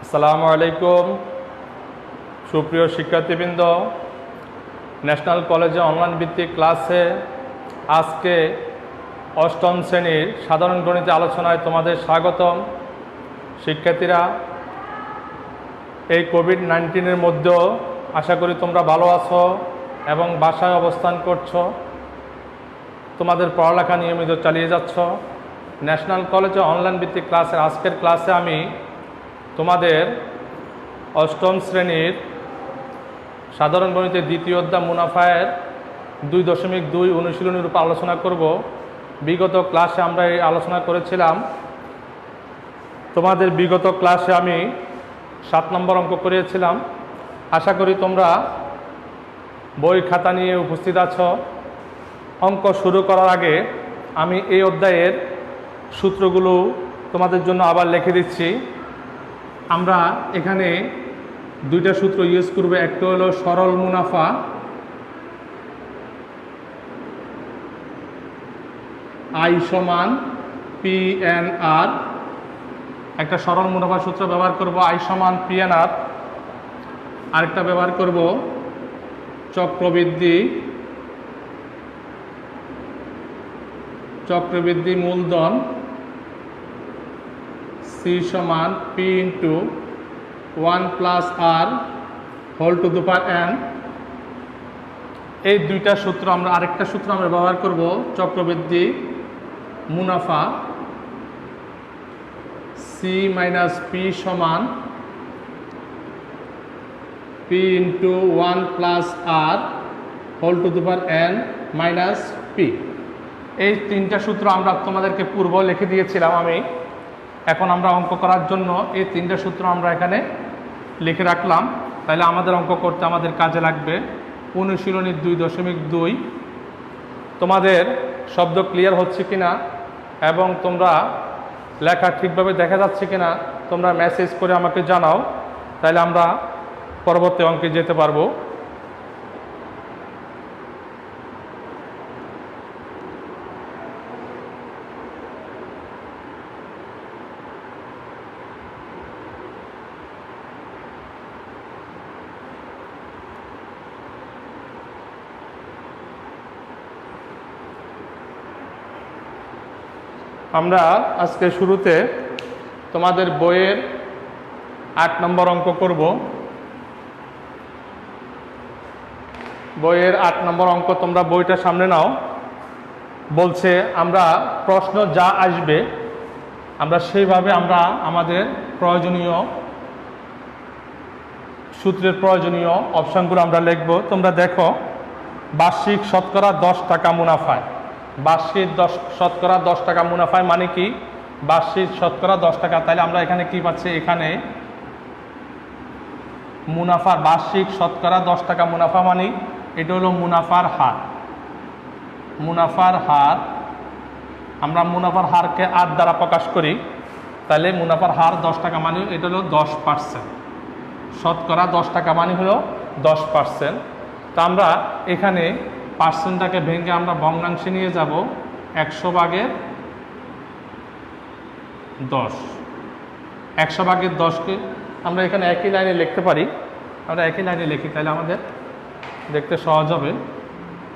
আসসালামু আলাইকুম সুপ্রিয় শিক্ষার্থীবৃন্দ, ন্যাশনাল কলেজে অনলাইন ভিত্তিক ক্লাসে আজকে অষ্টম শ্রেণীর সাধারণ গণিত আলোচনায় তোমাদের স্বাগতম। শিক্ষার্থীরা, এই কোভিড-19-এর মধ্যেও আশা করি তোমরা ভালো আছো এবং বাসায় অবস্থান করছো, তোমাদের পড়ালেখা নিয়মিত চালিয়ে যাচ্ছ। ন্যাশনাল কলেজে অনলাইন ভিত্তিক ক্লাসের আজকের ক্লাসে আমি তোমাদের অষ্টম শ্রেণীর সাধারণ গণিতের দ্বিতীয় অধ্যায় মুনাফায়ের 2.2 অনুশীলনীর উপর আলোচনা করব। বিগত ক্লাসে আমরা এই আলোচনা করেছিলাম। তোমাদের বিগত ক্লাসে আমি 7 নম্বর অঙ্ক করিয়েছিলাম। আশা করি তোমরা বই খাতা নিয়ে উপস্থিত আছো। অঙ্ক শুরু করার আগে আমি এই অধ্যায়ের সূত্রগুলো তোমাদের জন্য আবার লিখে দিচ্ছি। আমরা এখানে দুইটা সূত্র ইউজ করব। একটা হলো সরল মুনাফা, আই সমান PNR। একটা সরল মুনাফা সূত্র ব্যবহার করব, আই সমান PNR। আরেকটা ব্যবহার করব চক্রবৃদ্ধি মূলধন, C সমান P into 1 plus R whole to the power n। এই দুইটা সূত্র আরেকটা সূত্র আমরা ব্যবহার করব চক্রবৃদ্ধি মুনাফা, C মাইনাস P সমান P into 1 plus R whole to the power n minus P। এই তিনটা সূত্র আমরা তোমাদেরকে পূর্ব লিখে দিয়েছিলাম আমি। এখন আমরা অঙ্ক করার জন্য এই তিনটা সূত্র আমরা এখানে লিখে রাখলাম। তাহলে আমাদের অঙ্ক করতে আমাদের কাজে লাগবে। অনুশীলনী 2.2। তোমাদের শব্দ ক্লিয়ার হচ্ছে কিনা এবং তোমরা লেখা ঠিকভাবে দেখা যাচ্ছে কিনা তোমরা মেসেজ করে আমাকে জানাও, তাহলে আমরা পরবর্তী অঙ্কে যেতে পারবো। আমরা আজকে শুরুতে তোমাদের বইয়ের 8 নম্বর অঙ্ক করব। বইয়ের 8 নম্বর অঙ্ক তোমরা বইটা সামনে নাও। বলছে আমরা প্রশ্ন যা আসবে আমরা সেইভাবে আমরা আমাদের প্রয়োজনীয় সূত্রের প্রয়োজনীয় অপশানগুলো আমরা লিখব। তোমরা দেখো, বার্ষিক শতকরা 10 টাকা মুনাফায়। বার্ষিক শতকরা 10 টাকা মুনাফায় মানে কি? বার্ষিক শতকরা 10 টাকা। তাহলে আমরা এখানে কি পাচ্ছি? এখানে মুনাফার বার্ষিক শতকরা 10 টাকা মুনাফা মানে এটা হলো মুনাফার হার। মুনাফার হার, আমরা মুনাফার হারকে 8 দ্বারা প্রকাশ করি। তাহলে মুনাফার হার 10 টাকা মানে এটা হলো 10%। শতকরা 10 টাকা মানে হলো 10%। তা আমরা এখানে পার্সেন্টটাকে ভেঙে আমরা ভগ্নাংশে নিয়ে যাব 100/10। 100/10কে আমরা এখানে একই লাইনে লিখতে পারি। আমরা একই লাইনে লিখি, তাহলে আমাদের দেখতে সহজ হবে।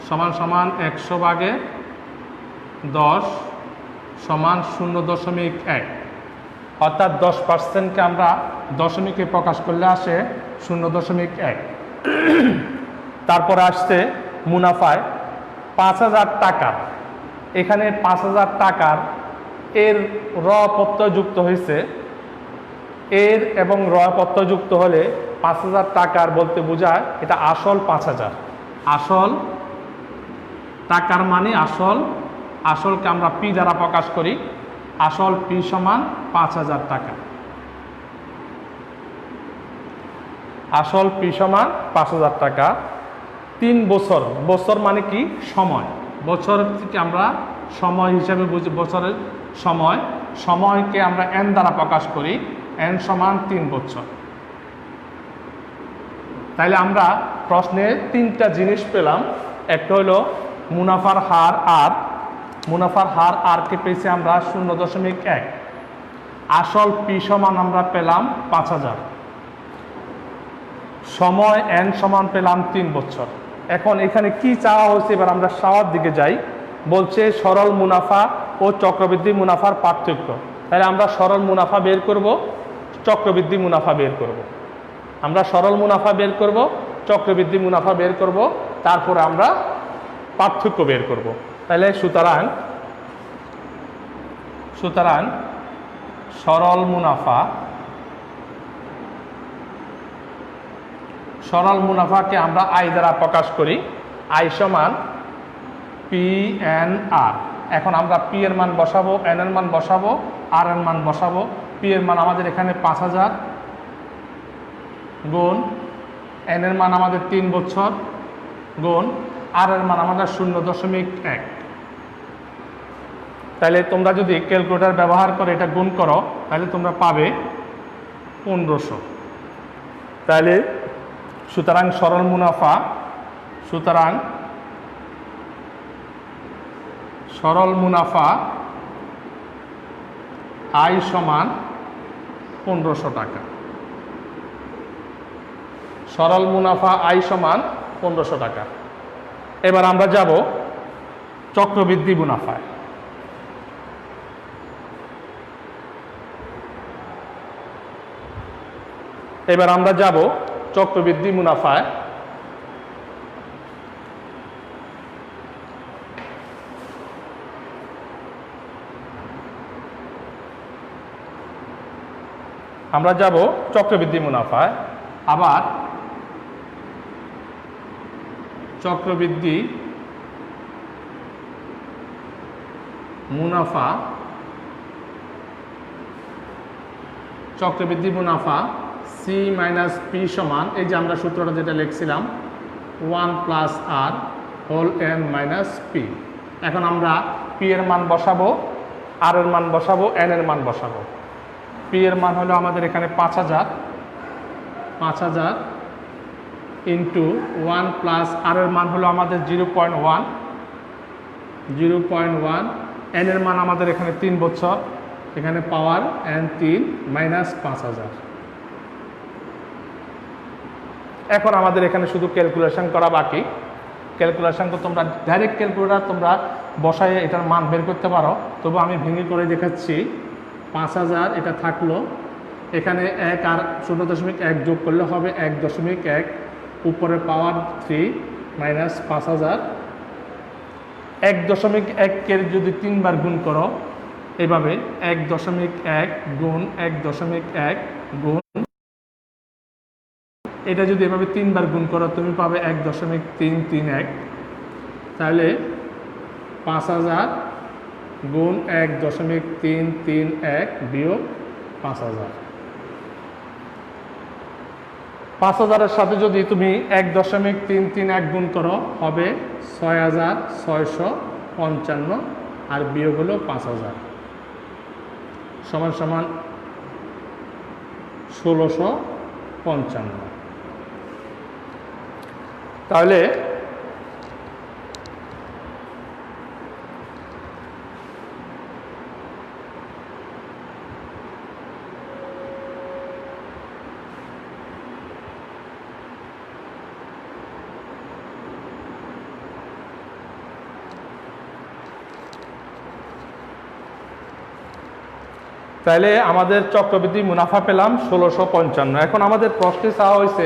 সমান সমান 100/10 সমান 0.1। অর্থাৎ 10%কে আমরা দশমিকে প্রকাশ করলে আসে 0.1। তারপরে আসছে মুনাফায় 5,000 টাকা। এখানে 5,000 টাকার এর র প্রত্যয় যুক্ত হয়েছে। এর এবং র প্রত্যয় যুক্ত হলে 5,000 টাকার বলতে বোঝায় এটা আসল 5,000। আসল টাকার মানে আসলকে আমরা পি দ্বারা প্রকাশ করি। আসল পি সমান 5,000 টাকা। আসল পি সমান 5,000 টাকা। 3 বছর, বছর মানে কি? সময়। বছর থেকে আমরা সময় হিসাবে বুঝি বছরের সময়। সময়কে আমরা n দ্বারা প্রকাশ করি। n সমান 3 বছর। তাইলে আমরা প্রশ্নে 3টা জিনিস পেলাম। একটা হলো মুনাফার হার আর। মুনাফার হার আরকে পেয়েছি আমরা 0.1। আসল পি সমান আমরা পেলাম 5000, সময় এন সমান পেলাম 3 বছর। এখন এখানে কি চাওয়া হয়েছে, এবার আমরা চাওয়ার দিকে যাই। বলছে সরল মুনাফা ও চক্রবৃদ্ধি মুনাফার পার্থক্য। তাহলে আমরা সরল মুনাফা বের করব, চক্রবৃদ্ধি মুনাফা বের করব। আমরা সরল মুনাফা বের করব, চক্রবৃদ্ধি মুনাফা বের করব, তারপরে আমরা পার্থক্য বের করব। তাহলে সুতরাং সরল মুনাফাকে আমরা আই দ্বারা প্রকাশ করি। আই সমান পি এন আর। এখন আমরা পি এর মান বসাবো, এন এর মান বসাবো, আর এর মান বসাবো। পি এর মান আমাদের এখানে 5000 গুণ এন এর মান আমাদের 3 বছর গুণ আর এর মান আমাদের 0.1। তাহলে তোমরা যদি ক্যালকুলেটর ব্যবহার করে এটা গুণ করো তাহলে তোমরা পাবে 1500। তাহলে সুতরাং সরল মুনাফা আই সমান 1500 টাকা। সরল মুনাফা আই সমান 1500 টাকা। এবার আমরা যাব চক্রবৃদ্ধি মুনাফায়। আমরা যাব চক্রবৃদ্ধি মুনাফায়। আবার চক্রবৃদ্ধি মুনাফা সি মাইনাস পি সমান, এই যে আমরা সূত্রটা যেটা লিখছিলাম 1 প্লাস আর হোল এন মাইনাস পি। এখন আমরা পি এর মান বসাবো, আর এর মান বসাবো, এন এর মান বসাবো। পি এর মান হলো আমাদের এখানে 5000 ইন্টু 1 প্লাস আর এর মান হলো আমাদের 0.1, এন এর মান আমাদের এখানে 3 বছর, এখানে পাওয়ার এন 3 মাইনাস 5000। এখন আমাদের এখানে শুধু ক্যালকুলেশন করা বাকি। ক্যালকুলেশন তো তোমরা ডাইরেক্ট ক্যালকুলেটর তোমরা বসায় এটার মান বের করতে পারো, তবু আমি ভেঙে করে দেখাচ্ছি। 5000 এটা থাকলো, এখানে 1 আর 0.1 যোগ করলে হবে 1.1, উপরে পাওয়ার 3 মাইনাস 5000। 1.1 যদি 3 বার গুণ করো এভাবে 1.1 গুণ 1.1 গুণ, এটা যদি এভাবে 3 বার গুণ করো তুমি পাবে 1.331। তাহলে 5000 গুণ 1.331 বিয়োগ 5000। 5000-এর সাথে যদি তুমি 1.331 গুণ করো হবে 6655, আর বিয়োগ হলো 5000 সমান সমান 1655। তাহলে আমাদের চক্রবৃদ্ধি মুনাফা পেলাম 1655। এখন আমাদের প্রশ্নে চাওয়া হয়েছে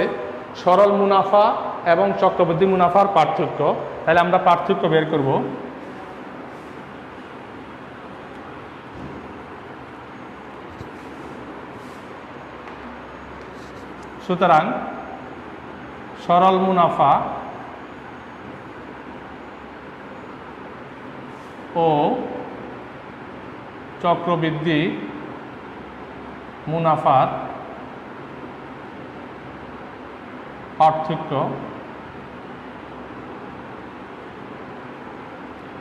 সরল মুনাফা এবং চক্রবৃদ্ধি মুনাফার পার্থক্য। তাহলে আমরা পার্থক্য বের করব। সুতরাং সরল মুনাফা ও চক্রবৃদ্ধি মুনাফার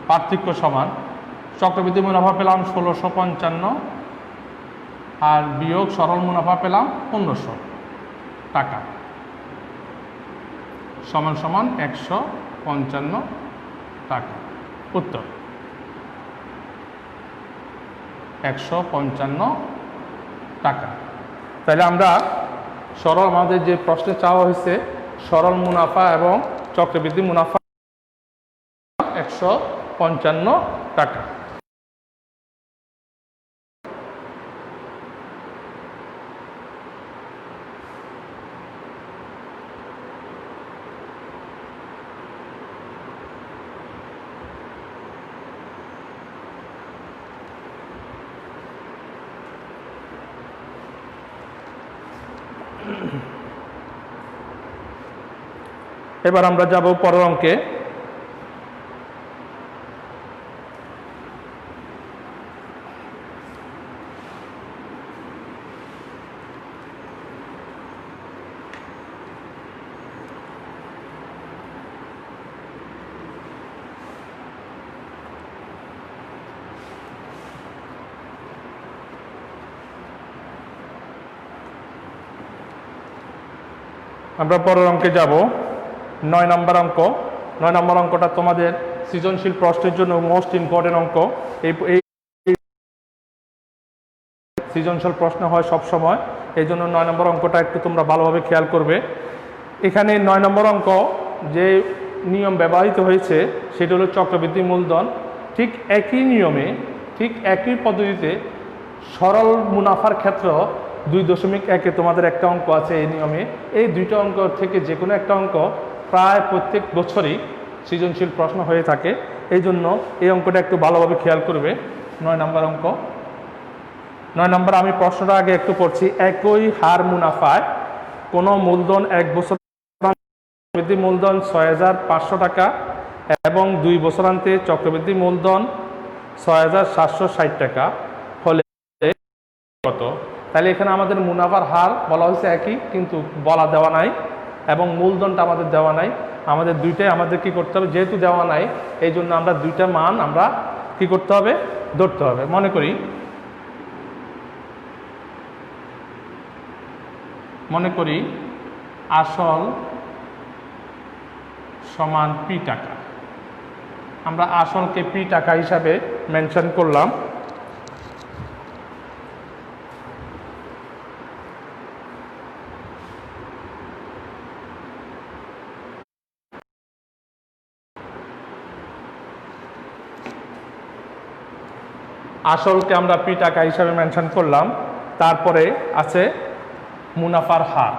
পার্থক্য সমান, চক্রবৃদ্ধি মুনাফা পেলাম 1655 আর বিয়োগ সরল মুনাফা পেলাম 1500 টাকা সমান সমান 155 টাকা। উত্তর 155 টাকা। তাহলে আমরা সরল, আমাদের যে প্রশ্নে চাওয়া হয়েছে সরল মুনাফা এবং চক্রবৃদ্ধি মুনাফা 155 টাকা। এবার আমরা যাব পরের অঙ্কে। আমরা পরের অঙ্কে যাব, 9 নম্বর অঙ্ক। 9 নম্বর অঙ্কটা তোমাদের সৃজনশীল প্রশ্নের জন্য মোস্ট ইম্পর্টেন্ট অঙ্ক। এই সৃজনশীল প্রশ্ন হয় সব সময়, এই জন্য 9 নম্বর অঙ্কটা একটু তোমরা ভালোভাবে খেয়াল করবে। এখানে 9 নম্বর অঙ্ক যে নিয়ম ব্যবহৃত হয়েছে সেটা হলো চক্রবৃদ্ধি মূলধন। ঠিক একই নিয়মে, ঠিক একই পদ্ধতিতে সরল মুনাফার ক্ষেত্র 2.1-এ তোমাদের একটা অঙ্ক আছে এই নিয়মে। এই দুইটা অঙ্ক থেকে যে কোনো একটা অঙ্ক প্রায় প্রত্যেক বছরই সৃজনশীল প্রশ্ন হয়ে থাকে, এই জন্য এই অঙ্কটা একটু ভালোভাবে খেয়াল করবে। 9 নম্বর অঙ্ক। 9 নম্বর আমি প্রশ্নটা আগে একটু পড়ছি। একই হার মুনাফায় কোনো মূলধন 1 বছর চক্রবৃদ্ধি মূলধন 6,500 টাকা এবং 2 বছরান্তে চক্রবৃদ্ধি মূলধন 6,760 টাকা হলে কত? তাহলে এখানে আমাদের মুনাফার হার বলা হয়েছে একই, কিন্তু বলা দেওয়া নাই এবং মূলধনটা আমাদের দেওয়া নাই। আমাদের দুইটাই আমাদের কি করতে হবে, যেহেতু দেওয়া নাই এই জন্য আমরা দুইটা মান আমরা কি করতে হবে, ধরতে হবে। মনে করি আসল সমান পি টাকা। আমরা আসলকে পি টাকা হিসাবে মেনশন করলাম। আসলকে আমরা পি টাকা হিসাবে মেনশন করলাম। তারপরে আছে মুনাফার হার।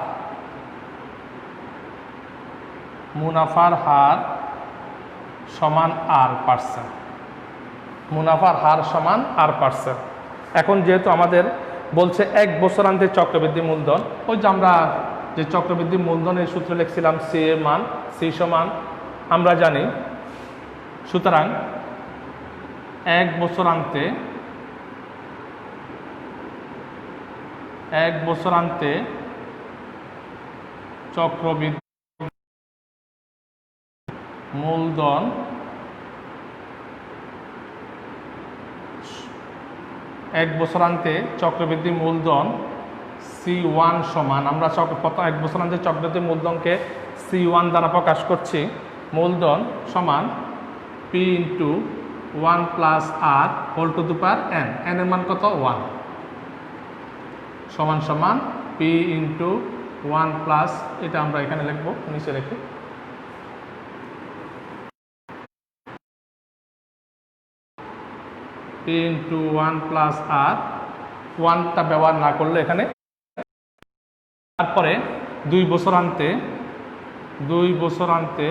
মুনাফার হার সমান R%। মুনাফার হার সমান R%। এখন যেহেতু আমাদের বলছে 1 বছরান্তে চক্রবৃদ্ধি মূলধন, ওই যে আমরা যে চক্রবৃদ্ধি মূলধনের সূত্র লিখছিলাম সি এর মান, সি সমান আমরা জানি। সুতরাং 1 বছরান্তে চক্রবৃদ্ধি মূলধন এক বছরান্তে চক্রবৃদ্ধি মূলধন C1 সমান, আমরা 1 বছরান্তে চক্রবৃদ্ধি মূলধনকে C1 দ্বারা প্রকাশ করছি। মূলধন সমান P × 1 + R whole to the power n। n এর মান কত? 1 সমান P × 1 প্লাস, এটা আমরা এখানে লিখবো নিচে রেখে, P × 1 + R। 1টা ব্যবহার না করলে এখানে। তারপরে 2 বছরান্তে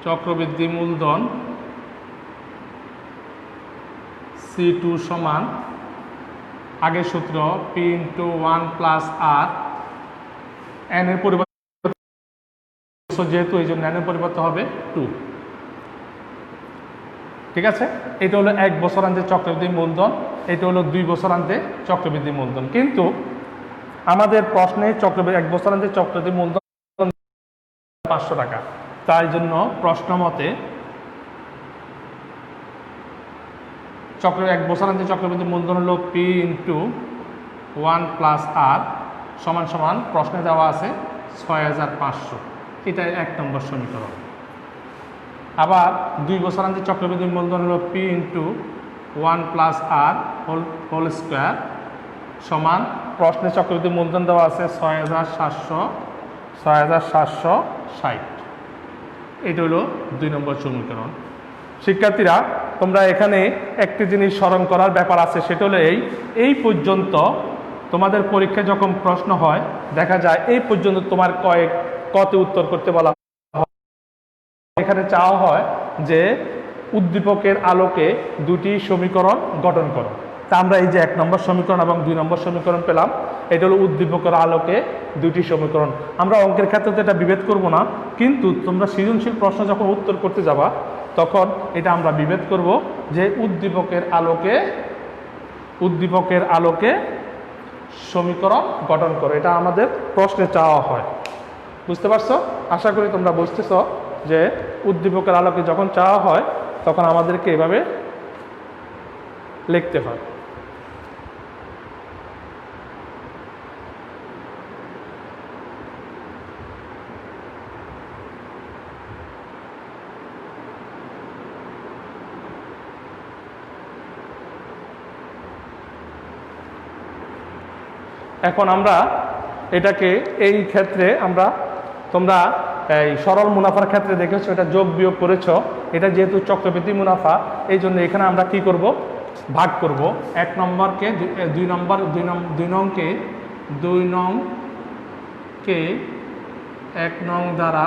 চক্রবৃদ্ধি মূলধন C2 সমান, আগের সূত্র P × 1 + R। n এর পরিবর্তে যেহেতু এই জন্য n এর পরিবর্তে হবে 2। ঠিক আছে, এটা হলো 1 বছরান্তে চক্রবৃদ্ধি মূলধন, এটা হলো 2 বছরান্তে চক্রবৃদ্ধি মূলধন। কিন্তু আমাদের প্রশ্নে 1 বছরান্তে চক্রবৃদ্ধি মূলধন 500 টাকা, তাই জন্য প্রশ্ন মতে 1 বছরান্তে চক্রবৃদ্ধি মূলধন হলো P × 1 + R সমান প্রশ্নে দেওয়া আছে 6500। এটা 1 নম্বর সমীকরণ। আবার 2 বছরান্তে চক্রবৃদ্ধি মূলধন হলো পি ইন্টু 1 প্লাস আর হোল স্কোয়ার সমান প্রশ্নে চক্রবৃদ্ধি মূলধন দেওয়া আছে 6,760। এটা হলো 2 নম্বর সমীকরণ। শিক্ষার্থীরা তোমরা এখানে একটি জিনিস স্মরণ করার ব্যাপার আছে, সেটা হলো এই পর্যন্ত তোমাদের পরীক্ষায় যখন প্রশ্ন হয় দেখা যায় এই পর্যন্ত তোমার কতে উত্তর করতে বলা হয়। এখানে চাওয়া হয় যে উদ্দীপকের আলোকে দুটি সমীকরণ গঠন করো। তা আমরা এই যে 1 নম্বর সমীকরণ এবং 2 নম্বর সমীকরণ পেলাম, এটা হলো উদ্দীপকের আলোকে দুটি সমীকরণ। আমরা অঙ্কের ক্ষেত্রে তো এটা বিভেদ করব না, কিন্তু তোমরা সৃজনশীল প্রশ্ন যখন উত্তর করতে যাবা তখন এটা আমরা বিভেদ করব যে উদ্দীপকের আলোকে সমীকরণ গঠন করো। এটা আমাদের প্রশ্নে চাওয়া হয়। বুঝতে পারছো? আশা করি তোমরা বুঝতেছ যে উদ্দীপকের আলোকে যখন চাওয়া হয় তখন আমাদেরকে এভাবে লিখতে হয়। এখন আমরা এটাকে এই ক্ষেত্রে তোমরা এই সরল মুনাফার ক্ষেত্রে দেখেছো এটা যোগ বিয়োগ করেছো, এটা যেহেতু চক্রবৃদ্ধি মুনাফা এই জন্য এখানে আমরা কি করব, ভাগ করব। 1 নম্বরকে 2 নংকে 1 নং দ্বারা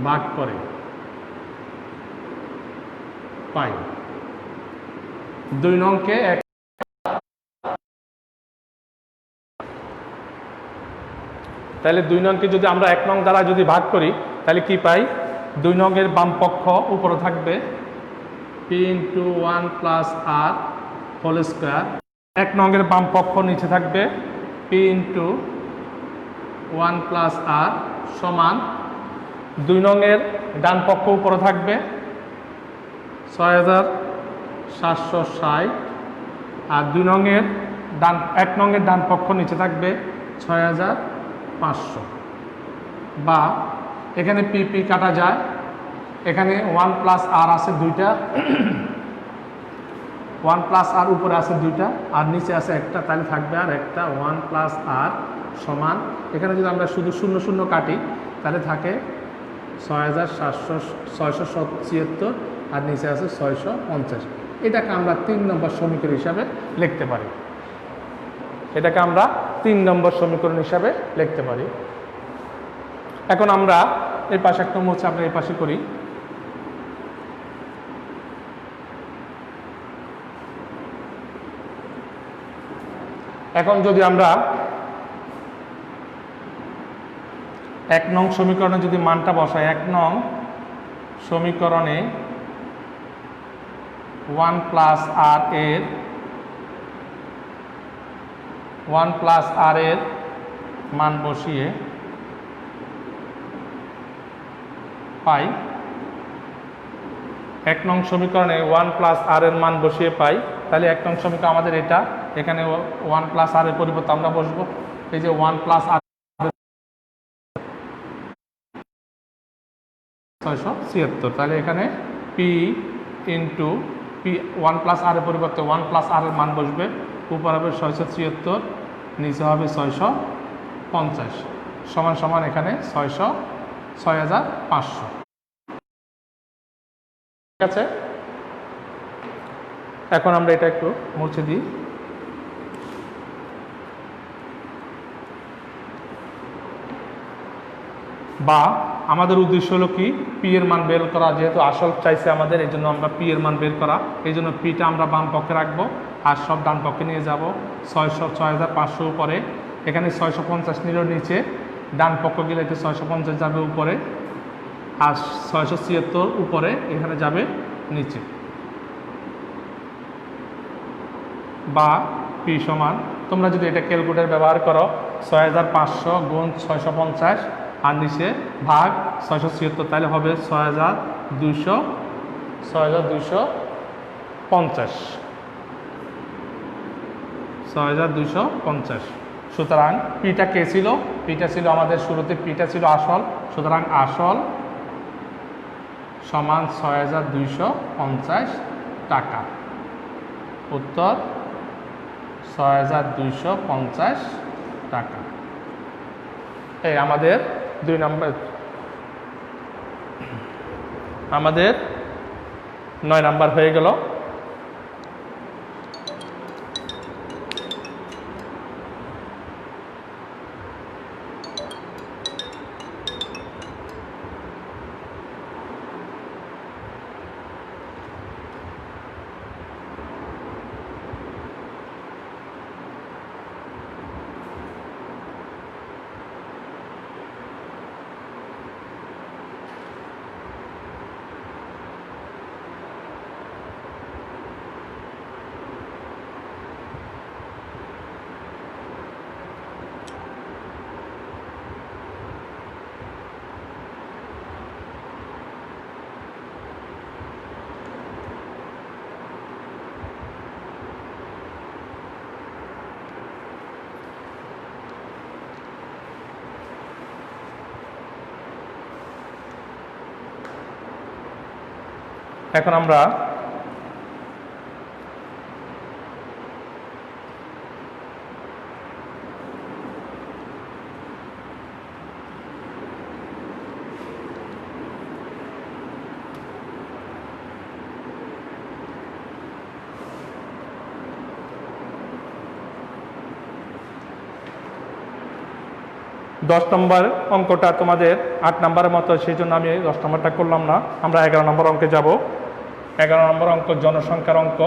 ভাগ করে পাই। 2 নংকে তাহলে 2 নংকে যদি আমরা 1 নং দ্বারা যদি ভাগ করি তাহলে কি পাই, 2 নংয়ের বাম পক্ষ উপরে থাকবে পি ইন্টু 1 প্লাস আর হোল স্কোয়ার। 1 নংয়ের বাম পক্ষ নিচে থাকবে পি ইন্টু 1 প্লাস আর সমান 2 নংয়ের ডান পক্ষ উপরে থাকবে 6,760 আর 2 নংয়ের 1 নংয়ের ডান পক্ষ নিচে থাকবে 6,500। বা এখানে পি কাটা যায়, এখানে 1 প্লাস আর আছে 2টা, 1 প্লাস আর উপরে আছে 2টা আর নিচে আছে একটা, তাহলে থাকবে আর একটা 1 প্লাস আর সমান এখানে যদি আমরা শুধু 0 কাটি তাহলে থাকে 6,677 আর নিচে আছে 650। এটাকে আমরা 3 নম্বর সমীকরণ হিসাবে লিখতে পারি। এখন আমরা এই পাশে একটা মুছে আমরা এই পাশে করি। এখন যদি আমরা 1 নং সমীকরণে যদি মানটা বসাই, 1 নং সমীকরণে 1 প্লাস আর এর 1 প্লাস আর এর মান বসিয়ে পাই, 1 নং সমীকরণে 1 প্লাস আর এর মান বসিয়ে পাই, তাহলে 1 নং সমীকরণ আমাদের এটা, এখানে 1 প্লাস আর এর পরিবর্তে আমরা বসবো এই যে 1 প্লাস আর 676, তাহলে এখানে পি ইন্টু পি 1 প্লাস আর এর পরিবর্তে 1 প্লাস আর এর মান বসবে, উপর হবে 676 নিচে হবে 650 সমান সমান এখানে 6,500। ঠিক আছে, এখন আমরা এটা একটু মুছে দিই। বা আমাদের উদ্দেশ্য হলো কি, পি এর মান বের করা, যেহেতু আসল চাইছে আমাদের এই জন্য আমরা পি এর মান বের করা, এই জন্য পিটা আমরা বাম পক্ষে রাখবো আর সব ডান পক্ষে নিয়ে যাব। 6,500 উপরে, এখানে 650 নিল নিচে, ডান পক্ষ গেলে এতে 650 যাবে উপরে আর 676 উপরে এখানে যাবে নিচে। বা পি সমান, তোমরা যদি এটা ক্যালকুলেটর ব্যবহার করো 6,500 গুণ 650 আর নিচে ভাগ 676, তাহলে হবে 6,250। সুতরাং পিটা কে ছিল, পিটা ছিল আমাদের শুরুতে পিটা ছিল আসল, সুতরাং আসল সমান ৬,২৫০ টাকা। উত্তর ৬,২৫০ টাকা। এই আমাদের 2 নম্বর, আমাদের 9 নাম্বার হয়ে গেল। এখন আমরা দশ নম্বর অঙ্কটা তোমাদের 8 নম্বরের মতো, সেই জন্য আমি 10 নম্বরটা করলাম না। আমরা 11 নম্বর অঙ্কে যাব। 11 নম্বর অঙ্ক জনসংখ্যার অঙ্ক।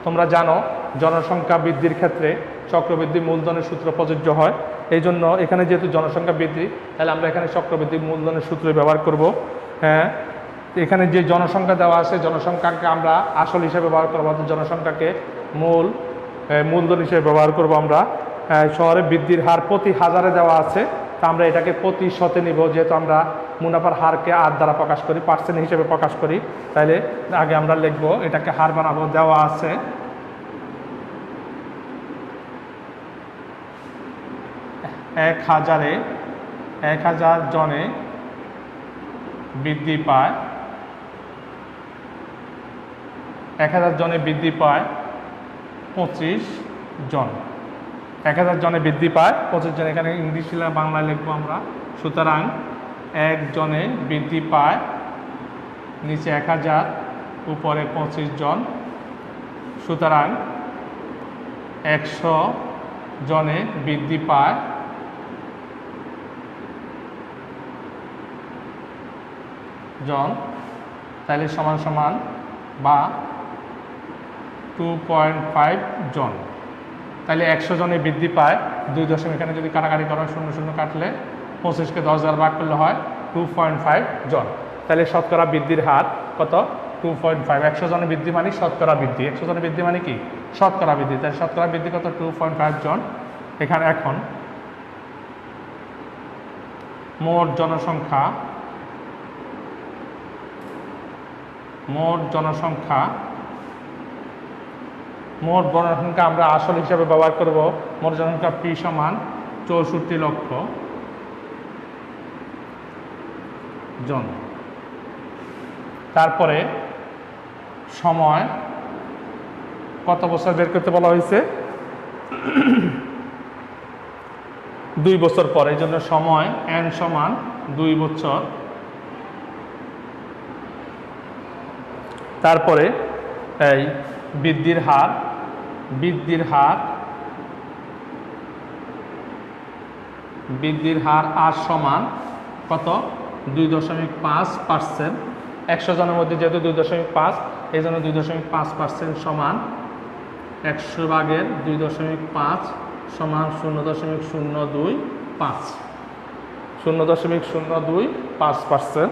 তোমরা জানো জনসংখ্যা বৃদ্ধির ক্ষেত্রে চক্রবৃদ্ধি মূলধনের সূত্র প্রযোজ্য হয়। এই জন্য এখানে যেহেতু জনসংখ্যা বৃদ্ধি, তাহলে আমরা এখানে চক্রবৃদ্ধি মূলধনের সূত্র ব্যবহার করব। হ্যাঁ, এখানে যে জনসংখ্যা দেওয়া আছে, জনসংখ্যাকে আমরা আসল হিসেবে ব্যবহার করবো, জনসংখ্যাকে মূলধন হিসেবে ব্যবহার করব আমরা। শহরে বৃদ্ধির হার প্রতি হাজারে দেওয়া আছে, তা আমরা এটাকে প্রতি শতে নিব, যেহেতু আমরা মুনাফার হারকে আর দ্বারা প্রকাশ করি, পার্সেন্ট হিসেবে প্রকাশ করি। তাইলে আগে আমরা লিখব, এটাকে হার বানাবো। দেওয়া আছে 1000 জনে বৃদ্ধি পায়, 1000 জনে বৃদ্ধি পায় 25 জন। 1000 জনে বৃদ্ধি পায় 25 জন। এখানে ইংলিশ বাংলায় লিখবো আমরা। সুতরাং 1 জনে বৃদ্ধি পায়, নিচে 1000, উপরে 25 জন। সুতরাং 100 জনে বৃদ্ধি পায় জন, তাহলে সমান সমান বা 2.5 জন। তাহলে 100 জনে বৃদ্ধি পায় 2 দশমিক, এখানে যদি কাটাকাটি করা 0 0 কাটলে 25কে 10 দ্বারা ভাগ করলে হয় 2.5 জন। তাহলে শতকরা বৃদ্ধির হার কত? 2.5। 100 জনে বৃদ্ধি মানে শতকরা বৃদ্ধি, 100 জনে বৃদ্ধি মানে কি? শতকরা বৃদ্ধি। তাহলে শতকরা বৃদ্ধি কত? 2.5 জন। এখানে এখন মোট জনসংখ্যা মোট জনসংখ্যা আমরা আসল হিসাবে ব্যবহার করব। মোট জনসংখ্যা P সমান 64 লক্ষ জন। তারপরে সময় কত বছর বের করতে বলা হয়েছে? 2 বছর পরে। এই জন্য সময় n সমান 2 বছর। তারপরে এই বৃদ্ধির হার আর সমান কত? 2.5%। 100 জনের মধ্যে যেহেতু 2.5, এই জন্য 2.5% সমান 100 ভাগের 2.5 সমান 0.025। 0.025%।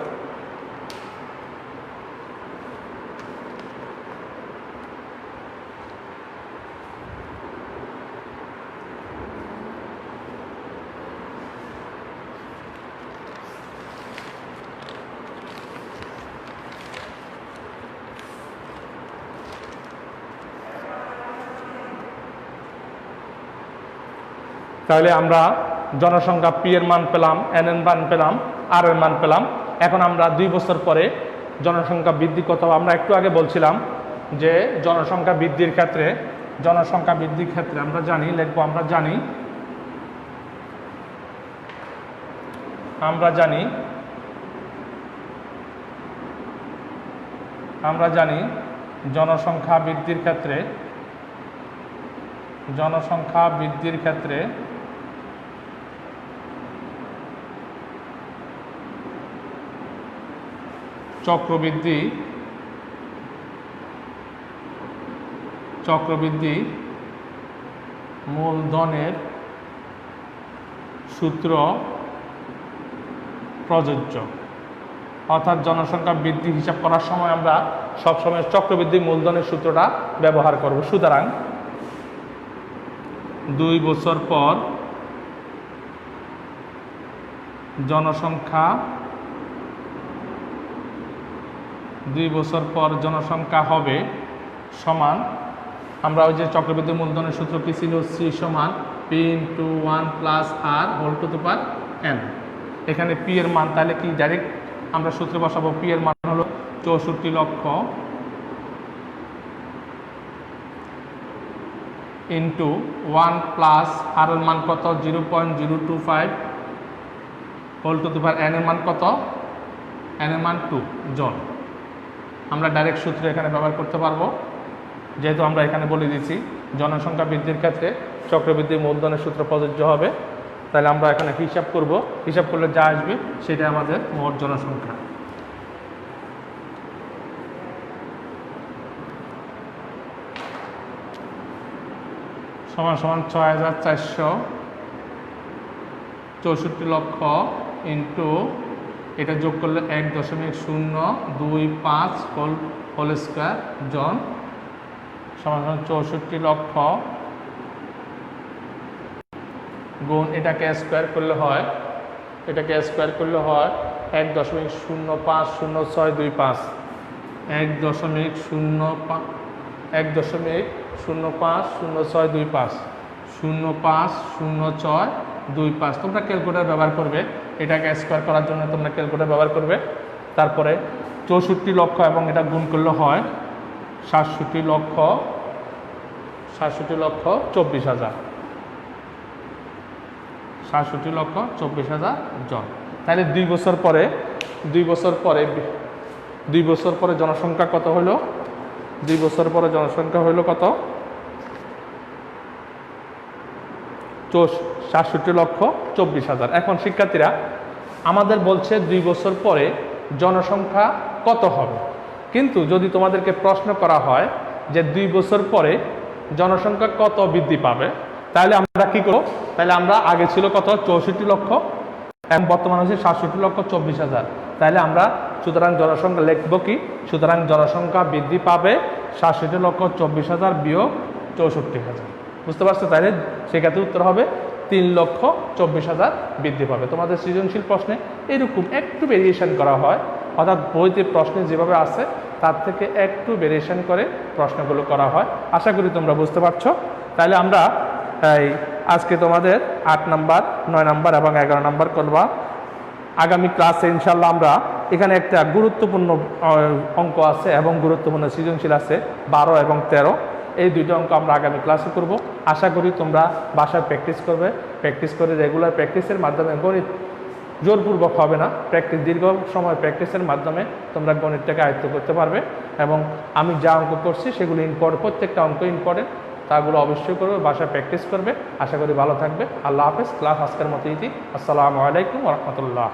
তাহলে আমরা জনসংখ্যা P এর মান পেলাম, N এর মান পেলাম, R এর মান পেলাম। এখন আমরা 2 বছর পরে জনসংখ্যা বৃদ্ধি কত হবে? আমরা একটু আগে বলছিলাম যে জনসংখ্যা বৃদ্ধির ক্ষেত্রে আমরা জানি লিখবো, আমরা জানি জনসংখ্যা বৃদ্ধির ক্ষেত্রে চক্রবৃদ্ধি মূলধনের সূত্র প্রযোজ্য। অর্থাৎ জনসংখ্যা বৃদ্ধি হিসাব করার সময় আমরা সবসময় চক্রবৃদ্ধি মূলধনের সূত্রটা ব্যবহার করব। সুতরাং 2 বছর পর জনসংখ্যা হবে সমান, আমরা ওই যে চক্রবৃদ্ধি মূলধনের সূত্র কি ছিল? C সমান P × 1 + R whole to the power n। এখানে P এর মান তাহলে কি ডাইরেক্ট আমরা সূত্রে বসাবো। P এর মান হলো 64 লক্ষ ইন্টু 1 প্লাস R এর মান কত? 0.025 whole to the power n এর মান কত? n এর মান 2 জন। আমরা ডাইরেক্ট সূত্র এখানে ব্যবহার করতে পারবো, যেহেতু আমরা এখানে বলে দিচ্ছি জনসংখ্যা বৃদ্ধির ক্ষেত্রে চক্রবৃদ্ধি মূলধনের সূত্র প্রযোজ্য হবে। তাহলে আমরা এখানে হিসাব করব, হিসাব করলে যা আসবে সেটা আমাদের মোট জনসংখ্যা। সমান 6464 লক্ষ ইন্টু এটা যোগ করলে 1.025 হোল স্কয়ার জন সমান 64 লক্ষ গুণ এটাকে স্কয়ার করলে হয় 1.050625 050625 তোমরা ক্যালকুলেটর ব্যবহার করবে, এটাকে স্কয়ার করার জন্য তোমরা ক্যালকুলেটর ব্যবহার করবে। তারপরে 64 লক্ষ এবং এটা গুণ করলে হয় 67 লক্ষ 24,000 জন। তাহলে 2 বছর পরে জনসংখ্যা কত হলো? 2 বছর পরে জনসংখ্যা হলো কত? 67,24,000। এখন শিক্ষার্থীরা আমাদের বলছে 2 বছর পরে জনসংখ্যা কত হবে, কিন্তু যদি তোমাদেরকে প্রশ্ন করা হয় যে 2 বছর পরে জনসংখ্যা কত বৃদ্ধি পাবে, তাহলে আমরা কি করব? তাহলে আমরা আগে ছিল কত? 64 লক্ষ এবং বর্তমানে হচ্ছে 67,24,000। তাহলে আমরা সুতরাং জনসংখ্যা লিখব কি? সুতরাং জনসংখ্যা বৃদ্ধি পাবে 67,24,000 বিয়োগ 64,000। বুঝতে পারছো? তাহলে সেক্ষেত্রে উত্তর হবে 3,24,000 বৃদ্ধি পাবে। তোমাদের সৃজনশীল প্রশ্নে এরকম একটু ভেরিয়েশন করা হয়, অর্থাৎ বইতে প্রশ্নে যেভাবে আছে তার থেকে একটু ভেরিয়েশন করে প্রশ্নগুলো করা হয়। আশা করি তোমরা বুঝতে পারছো। তাহলে আমরা আজকে তোমাদের 8 নাম্বার, 9 নাম্বার এবং 11 নাম্বার করবা। আগামী ক্লাসে ইনশাল্লাহ আমরা এখানে একটা গুরুত্বপূর্ণ অঙ্ক আছে এবং গুরুত্বপূর্ণ সৃজনশীল আছে 12 এবং 13। এই দুইটা অঙ্ক আমরা আগামী ক্লাসে করব। আশা করি তোমরা বাসায় প্র্যাকটিস করবে, প্র্যাকটিস করে রেগুলার প্র্যাকটিসের মাধ্যমে গণিত জোরপূর্বক হবে না, দীর্ঘ সময় প্র্যাকটিসের মাধ্যমে তোমরা গণিতটাকে আয়ত্ত করতে পারবে। এবং আমি যা অঙ্ক করছি সেগুলো প্রত্যেকটা অঙ্ক ইম্পর্টেন্ট, তাগুলো অবশ্যই করবে, বাসায় প্র্যাকটিস করবে। আশা করি ভালো থাকবে। আল্লাহ হাফেজ। ক্লাস আজকের মতো ইতি। আসসালামু আলাইকুম ওয়া রাহমাতুল্লাহ।